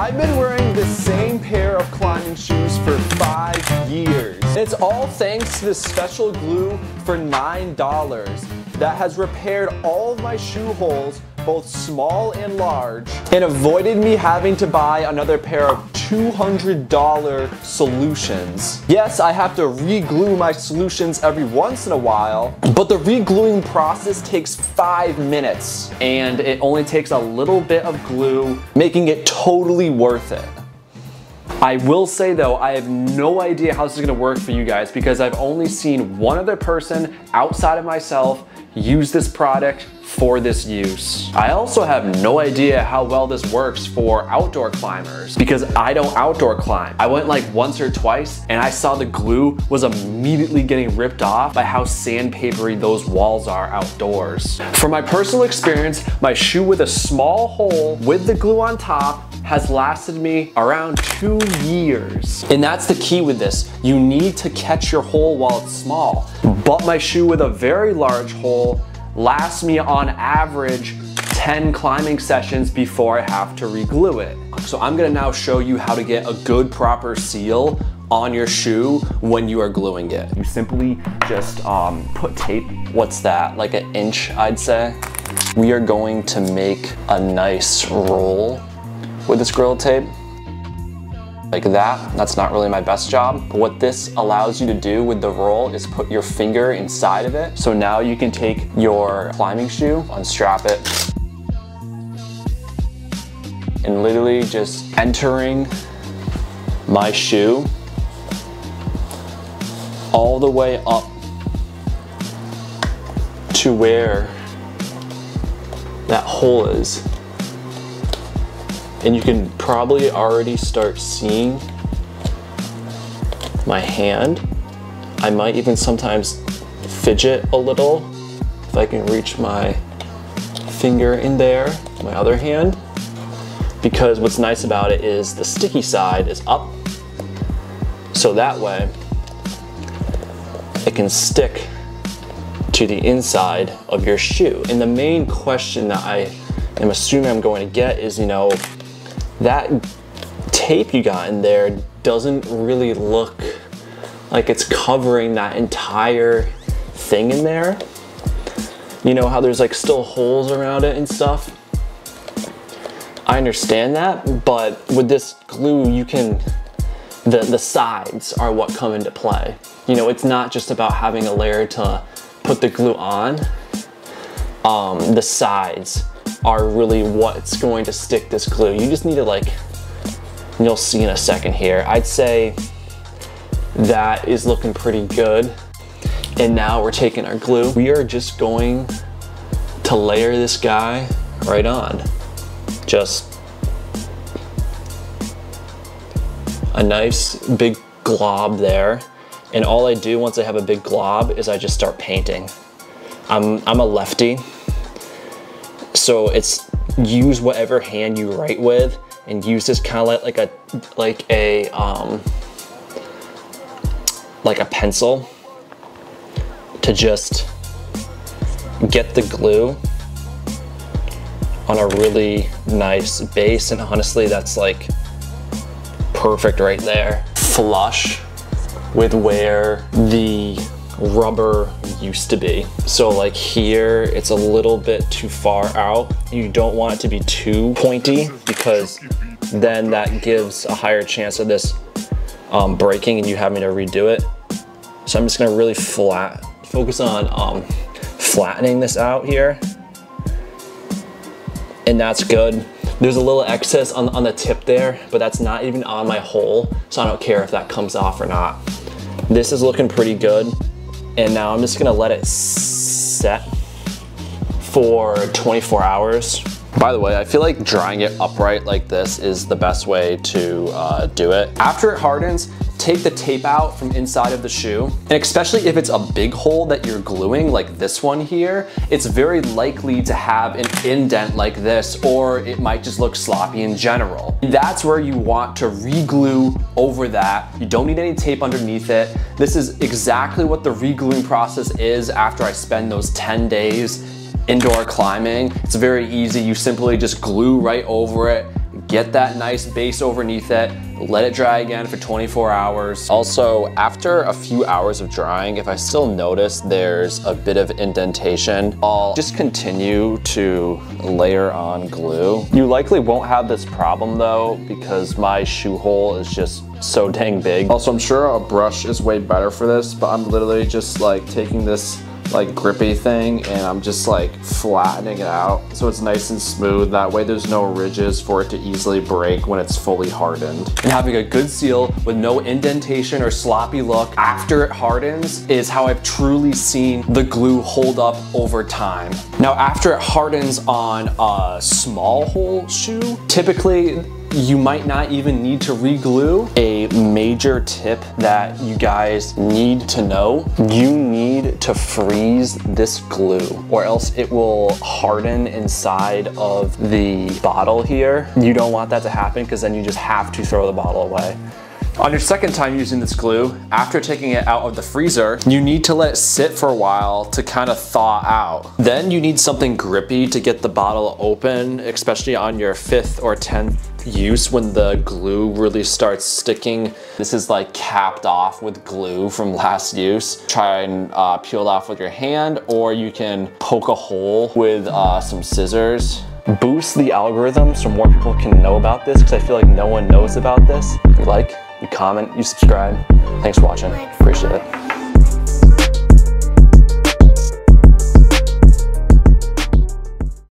I've been wearing the same pair of climbing shoes for 5 years. It's all thanks to this special glue for $9 that has repaired all of my shoe holes, both small and large, and avoided me having to buy another pair of $200 solutions. Yes, I have to re-glue my solutions every once in a while, but the re-gluing process takes 5 minutes, and it only takes a little bit of glue, making it totally worth it. I will say though, I have no idea how this is gonna work for you guys because I've only seen one other person outside of myself use this product for this use. I also have no idea how well this works for outdoor climbers because I don't outdoor climb. I went like once or twice and I saw the glue was immediately getting ripped off by how sandpapery those walls are outdoors. From my personal experience, my shoe with a small hole with the glue on top has lasted me around 2 years. And that's the key with this. You need to catch your hole while it's small. But my shoe with a very large hole lasts me on average 10 climbing sessions before I have to re-glue it. So I'm gonna now show you how to get a good proper seal on your shoe when you are gluing it. You simply just put tape, what's that, like 1 inch I'd say. We are going to make a nice roll with this Gorilla Tape. Like that. That's not really my best job. But what this allows you to do with the roll is put your finger inside of it. So now you can take your climbing shoe, unstrap it, and literally just entering my shoe all the way up to where that hole is. And you can probably already start seeing my hand. I might even sometimes fidget a little if I can reach my finger in there, my other hand. Because what's nice about it is the sticky side is up. So that way it can stick to the inside of your shoe. And the main question that I am assuming I'm going to get is, you know, that tape you got in there doesn't really look like it's covering that entire thing in there. You know how there's like still holes around it and stuff? I understand that, but with this glue you can, the sides are what come into play. You know, it's not just about having a layer to put the glue on. The sides are really what's going to stick this glue. You just need to like, you'll see in a second here. I'd say that is looking pretty good. And now we're taking our glue. We are just going to layer this guy right on. Just a nice big glob there. And all I do once I have a big glob is I just start painting. I'm a lefty. So it's use whatever hand you write with and use this kind of like a pencil to just get the glue on a really nice base. And honestly, that's like perfect right there. Flush with where the rubber used to be. So like here, it's a little bit too far out. You don't want it to be too pointy because then that gives a higher chance of this breaking and you having to redo it. So I'm just gonna really focus on flattening this out here. And that's good. There's a little excess on the tip there, but that's not even on my hole, so I don't care if that comes off or not. This is looking pretty good. And now I'm just gonna let it set for 24 hours. By the way, I feel like drying it upright like this is the best way to do it. After it hardens, take the tape out from inside of the shoe. And especially if it's a big hole that you're gluing, like this one here, it's very likely to have an indent like this, or it might just look sloppy in general. And that's where you want to re-glue over that. You don't need any tape underneath it. This is exactly what the re-gluing process is after I spend those 10 days indoor climbing. It's very easy. You simply just glue right over it, get that nice base underneath it, let it dry again for 24 hours. Also, after a few hours of drying, if I still notice there's a bit of indentation, I'll just continue to layer on glue. You likely won't have this problem though, because my shoe hole is just so dang big. Also, I'm sure a brush is way better for this, but I'm literally just like taking this like grippy thing and I'm just like flattening it out so it's nice and smooth. That way there's no ridges for it to easily break when it's fully hardened. And having a good seal with no indentation or sloppy look after it hardens is how I've truly seen the glue hold up over time. Now, after it hardens on a small hole shoe, typically you might not even need to re-glue. A major tip that you guys need to know, you need to freeze this glue or else it will harden inside of the bottle here. You don't want that to happen because then you just have to throw the bottle away. On your second time using this glue, after taking it out of the freezer, you need to let it sit for a while to kind of thaw out. Then you need something grippy to get the bottle open, especially on your 5th or 10th use when the glue really starts sticking. This is like capped off with glue from last use. Try and peel it off with your hand, or you can poke a hole with some scissors. Boost the algorithm so more people can know about this, because I feel like no one knows about this. If you like, you comment, you subscribe. Thanks for watching. Appreciate it.